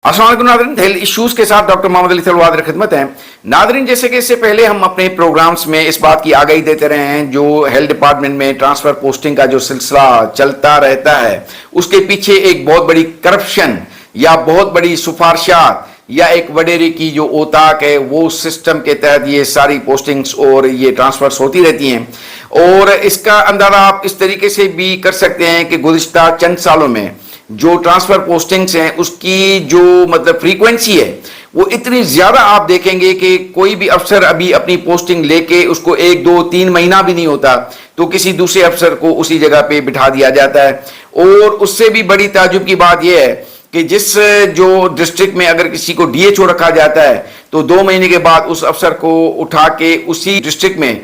अस्सलाम वालेकुम Nadreen, health issues के साथ डॉक्टर मोहम्मद अली तलवादर खिदमत हैं। नादरीन, जैसे कि इससे पहले हम अपने प्रोग्राम्स में इस बात की आगाही देते रहे हैं, जो हेल्थ डिपार्टमेंट में ट्रांसफर पोस्टिंग का जो सिलसिला चलता रहता है, उसके पीछे एक बहुत बड़ी करप्शन या बहुत बड़ी सिफारिशात या एक वडेरे की जो औताक है, वो सिस्टम के तहत ये सारी पोस्टिंग्स और ये ट्रांसफर्स होती रहती हैं। और इसका अंदाजा आप इस तरीके से भी कर सकते हैं कि गुज़िश्ता चंद सालों में जो ट्रांसफर पोस्टिंग्स हैं, उसकी जो मतलब फ्रीक्वेंसी है, वो इतनी ज्यादा आप देखेंगे कि कोई भी अफसर अभी अपनी पोस्टिंग लेके उसको 1, 2, 3 महीना भी नहीं होता तो किसी दूसरे अफसर को उसी जगह पे बिठा दिया जाता है। और उससे भी बड़ी ताज्जुब की बात यह है कि जिस जो डिस्ट्रिक्ट में अगर किसी को डीएचओ रखा जाता है तो 2 महीने के बाद उस अफसर को उठा के उसी डिस्ट्रिक्ट में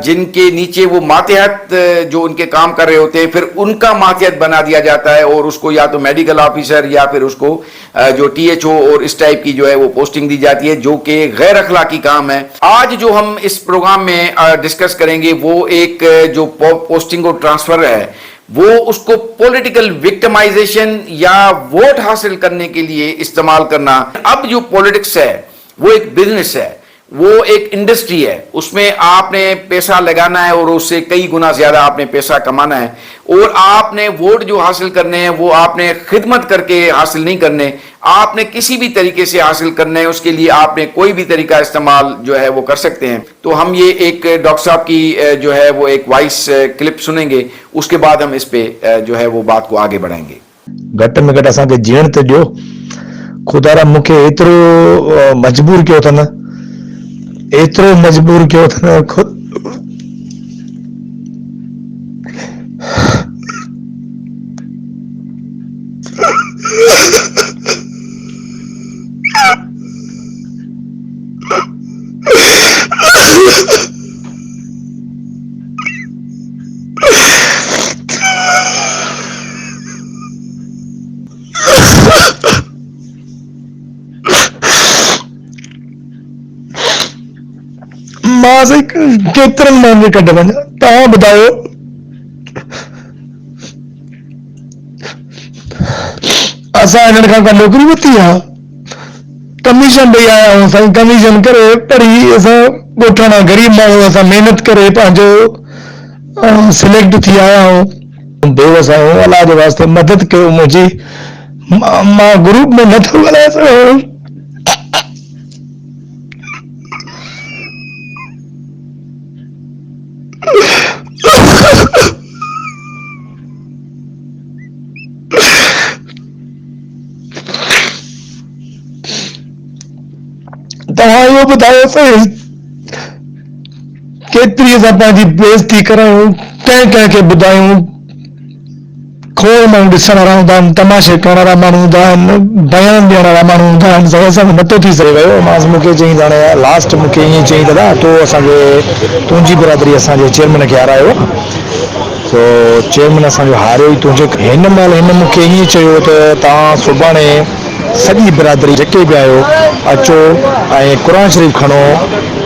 जिनके नीचे वो मातहत जो उनके काम कर रहे होते हैं, फिर उनका मातहत बना दिया जाता है और उसको या तो मेडिकल ऑफिसर या फिर उसको जो टीएचओ और इस टाइप की जो है वो पोस्टिंग दी जाती है, जो कि गैर अखलाकी काम है। आज जो हम इस प्रोग्राम में डिस्कस करेंगे वो एक जो पोस्टिंग और ट्रांसफर है, वो उसको पॉलिटिकल विक्टिमाइजेशन या वोट हासिल करने के लिए इस्तेमाल करना। अब जो पॉलिटिक्स है वो एक बिजनेस है, वो एक इंडस्ट्री है, उसमें आपने पैसा लगाना है और उससे कई गुना ज्यादा आपने पैसा कमाना है। और आपने वोट जो हासिल करने हैं वो आपने खिदमत करके हासिल नहीं करने, आपने किसी भी तरीके से हासिल करने हैं। उसके लिए आपने कोई भी तरीका इस्तेमाल जो है वो कर सकते हैं। तो हम ये एक डॉक्टर साहब की जो है वो एक वॉइस क्लिप सुनेंगे, उसके बाद हम इस पे जो है वो बात को आगे बढ़ाएंगे। घट में घट असांखे जीअण त ॾियो, खुदारा मूंखे एतिरो मजबूर कयो अथनि, एतिरो मजबूर कयो अथनि खुद मां से केतिरनि माण्हुनि खे कढ वञा। तव्हां ॿुधायो, असां हिननि खां का नौकरी वरिती आहे? कमीशन ॾेई आया आहियूं साईं, कमीशन करे पढ़ी असां ॻोठाणा ग़रीब माण्हू, असां महिनत करे पंहिंजो सिलेक्ट थी आया आहियूं। बेवस आहियूं, अलाह जे वास्ते मदद कयो मुंहिंजी। मां ग्रुप में नथो ॻाल्हाए सघां। तव्हां इहो ॿुधायो साईं, केतिरी असां पंहिंजी बेइज़ती करायूं, कंहिं कंहिंखे ॿुधायूं। खोड़ माण्हू ॾिसण वारा हूंदा आहिनि, तमाशे करण वारा माण्हू हूंदा आहिनि, बयान ॾियण वारा माण्हू हूंदा आहिनि। साईं असां नथो थी सघे वियो। मां मूंखे चई हाणे लास्ट मूंखे ईअं चई दादा तो असांजे तुंहिंजी बिरादरी असांजे चेयरमैन खे हारायो, तो चेयरमैन असांजो हारियो ई तुंहिंजे। हिन महिल हिन मूंखे ईअं चयो त तव्हां सुभाणे सॼी बिरादरी जेके बि आहियो अचो ऐं क़ुरान शरीफ़ खणो,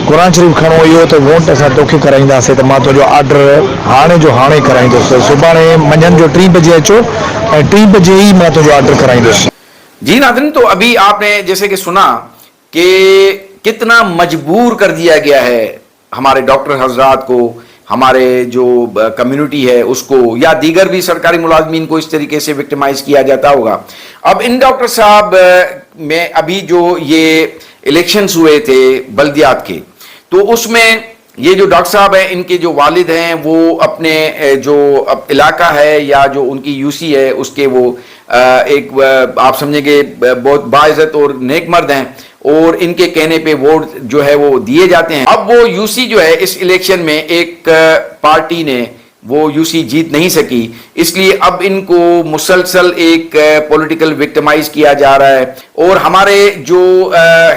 क़ुरान शरीफ़ खणो, इहो त वोट असां तोखे कराईंदासीं। त मां तुंहिंजो ऑर्डर हाणे जो हाणे कराईंदुसि। सुभाणे मंझंदि जो 3 बजे अचो ऐं 3 बजे ही मां तुंहिंजो ऑर्डर कराईंदुसि। जी नाज़रीन, तो अभी आपने जैसे कि सुना कि कितना मजबूर कर दिया गया है हमारे डॉक्टर हजरात को, हमारे जो कम्युनिटी है उसको, या दीगर भी सरकारी मुलाजमीन को इस तरीके से विक्टिमाइज किया जाता होगा। अब इन डॉक्टर साहब में अभी जो ये इलेक्शंस हुए थे बल्दियात के, तो उसमें ये जो डॉक्टर साहब हैं, इनके जो वालिद हैं, वो अपने जो इलाका है या जो उनकी यूसी है उसके वो एक आप समझेंगे बहुत बाइज्जत और नेक मर्द हैं, और इनके कहने पे वोट जो है वो दिए जाते हैं। अब वो यूसी जो है इस इलेक्शन में एक पार्टी ने वो यूसी जीत नहीं सकी, इसलिए अब इनको मुसलसल एक पॉलिटिकल विक्टिमाइज किया जा रहा है। और हमारे जो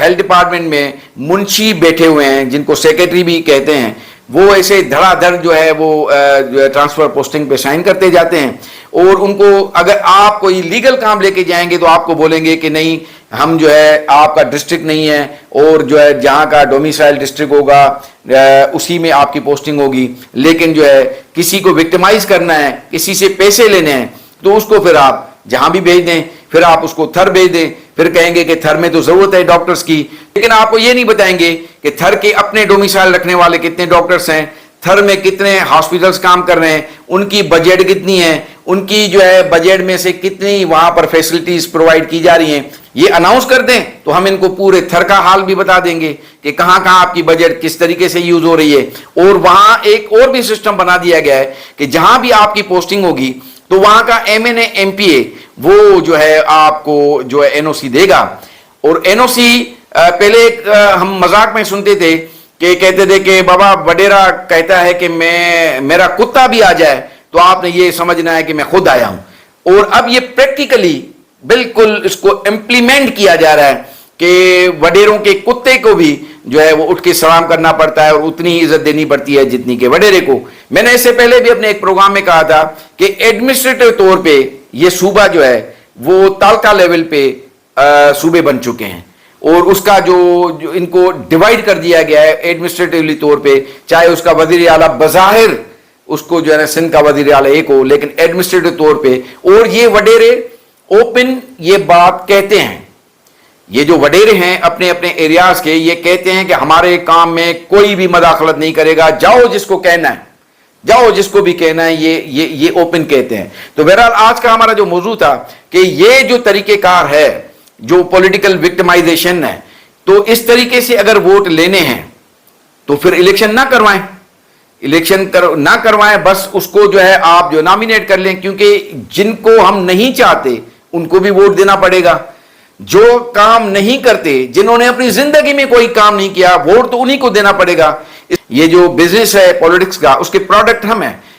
हेल्थ डिपार्टमेंट में मुंशी बैठे हुए हैं, जिनको सेक्रेटरी भी कहते हैं, वो ऐसे धड़ाधड़ जो है वो ट्रांसफर पोस्टिंग पे साइन करते जाते हैं। और उनको अगर आप कोई लीगल काम लेके जाएंगे तो आपको बोलेंगे कि नहीं, हम जो है आपका डिस्ट्रिक्ट नहीं है, और जो है जहाँ का डोमिसाइल डिस्ट्रिक्ट होगा उसी में आपकी पोस्टिंग होगी। लेकिन जो है किसी को विक्टिमाइज करना है, किसी से पैसे लेने हैं, तो उसको फिर आप जहाँ भी भेज दें, फिर आप उसको थर भेज दें, پھر کہیں گے کہ تھر میں تو ضرورت ہے ڈاکٹرز کی، لیکن آپ کو یہ نہیں بتائیں گے کہ تھر کے اپنے ڈومیسائل رکھنے والے کتنے ڈاکٹرز ہیں، تھر میں کتنے ہاسپٹلز کام کر رہے ہیں، ان کی بجٹ کتنی ہے، ان کی جو ہے بجٹ میں سے کتنی وہاں پر فیسلٹیز پرووائڈ کی جا رہی ہیں، یہ اناؤنس کر دیں تو ہم ان کو پورے تھر کا حال بھی بتا دیں گے کہ کہاں کہاں آپ کی بجٹ کس طریقے سے یوز ہو رہی ہے۔ اور وہاں ایک اور بھی سسٹم بنا دیا گیا ہے کہ جہاں بھی آپ کی پوسٹنگ ہوگی تو وہاں کا M N A M P A وہ جو ہے آپ کو جو ہے این او سی دے گا۔ اور این او سی پہلے ہم مذاق میں سنتے تھے کہ کہتے تھے کہ بابا وڈیرا کہتا ہے کہ میرا کتا بھی آ جائے تو آپ نے یہ سمجھنا ہے کہ میں خود آیا ہوں، اور اب یہ پریکٹیکلی بالکل اس کو امپلیمنٹ کیا جا رہا ہے کہ وڈیروں کے کتے کو بھی جو ہے وہ اٹھ کے سلام کرنا پڑتا ہے اور اتنی عزت دینی پڑتی ہے جتنی کہ وڈیرے کو۔ میں نے اس سے پہلے بھی اپنے ایک پروگرام میں کہا تھا کہ ایڈمنسٹریٹو طور پہ یہ صوبہ جو ہے وہ تعلقہ لیول پہ صوبے بن چکے ہیں، اور اس کا جو ان کو ڈیوائیڈ کر دیا گیا ہے ایڈمنسٹریٹولی طور پہ، چاہے اس کا وزیر اعلیٰ بظاہر اس کو جو ہے نا سندھ کا وزیر اعلیٰ ایک ہو، لیکن ایڈمنسٹریٹو طور پہ، اور یہ وڈیرے اوپن یہ بات کہتے ہیں، یہ جو وڈیرے ہیں اپنے اپنے ایریاز کے، یہ کہتے ہیں کہ ہمارے کام میں کوئی بھی مداخلت نہیں کرے گا، جاؤ جس کو کہنا ہے، جاؤ جس کو بھی کہنا ہے، یہ اوپن کہتے ہیں۔ تو بہرحال آج کا ہمارا جو موضوع تھا کہ یہ جو طریقہ کار ہے جو پولیٹیکل وکٹمائزیشن ہے، تو اس طریقے سے اگر ووٹ لینے ہیں تو پھر الیکشن نہ کروائیں، الیکشن نہ کروائیں، بس اس کو جو ہے آپ جو نامینیٹ کر لیں، کیونکہ جن کو ہم نہیں چاہتے ان کو بھی ووٹ دینا پڑے گا۔ جو کام نہیں کرتے، جنہوں نے اپنی زندگی میں کوئی کام نہیں کیا، ووٹ تو انہی کو دینا پڑے گا۔ یہ جو بزنس ہے پولیٹکس کا، اس کے پروڈکٹ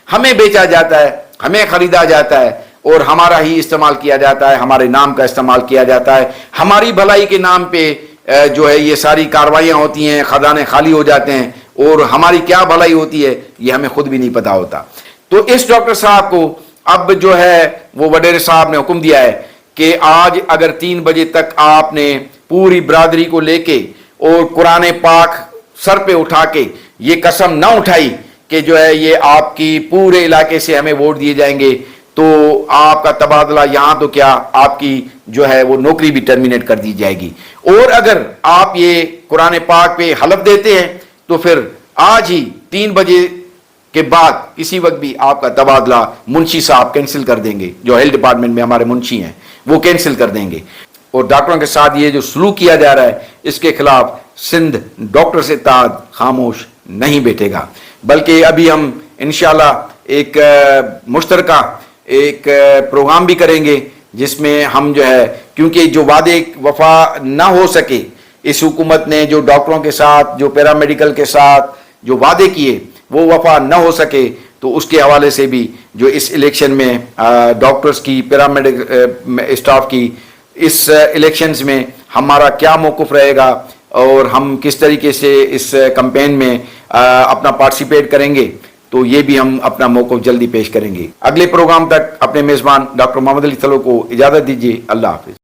ہمیں بیچا جاتا ہے، ہمیں خریدا جاتا ہے، اور ہمارا ہی استعمال کیا جاتا ہے، ہمارے نام کا استعمال کیا جاتا ہے، ہماری بھلائی کے نام پہ جو ہے یہ ساری کاروائیاں ہوتی ہیں، خزانے خالی ہو جاتے ہیں، اور ہماری کیا بھلائی ہوتی ہے یہ ہمیں خود بھی نہیں پتا ہوتا۔ تو اس ڈاکٹر صاحب کو اب جو ہے وہ وڈیرے صاحب نے حکم دیا ہے کہ آج اگر 3 بجے تک آپ نے پوری برادری کو لے کے اور قرآن پاک سر پہ اٹھا کے یہ قسم نہ اٹھائی کہ جو ہے یہ آپ کی پورے علاقے سے ہمیں ووٹ دیے جائیں گے، تو آپ کا تبادلہ یہاں تو کیا، آپ کی جو ہے وہ نوکری بھی ٹرمینیٹ کر دی جائے گی۔ اور اگر آپ یہ قرآن پاک پہ حلف دیتے ہیں تو پھر آج ہی 3 بجے کے بعد کسی وقت بھی آپ کا تبادلہ منشی صاحب کینسل کر دیں گے، جو ہیلتھ ڈپارٹمنٹ میں ہمارے منشی ہیں وہ کینسل کر دیں گے۔ اور ڈاکٹروں کے ساتھ یہ جو سلوک کیا جا رہا ہے اس کے خلاف سندھ ڈاکٹرز اتحاد خاموش نہیں بیٹھے گا، بلکہ ابھی ہم انشاءاللہ ایک مشترکہ ایک پروگرام بھی کریں گے جس میں ہم جو ہے، کیونکہ جو وعدے وفا نہ ہو سکے اس حکومت نے، جو ڈاکٹروں کے ساتھ، جو پیرامیڈیکل کے ساتھ جو وعدے کیے وہ وفا نہ ہو سکے، تو اس کے حوالے سے بھی جو اس الیکشن میں ڈاکٹرز کی، پیرامیڈیکل اسٹاف کی اس الیکشنز میں ہمارا کیا موقف رہے گا، اور ہم کس طریقے سے اس کمپین میں اپنا پارٹیسپیٹ کریں گے، تو یہ بھی ہم اپنا موقف جلدی پیش کریں گے۔ اگلے پروگرام تک اپنے میزبان ڈاکٹر محمد علی تھلو کو اجازت دیجیے۔ اللہ حافظ۔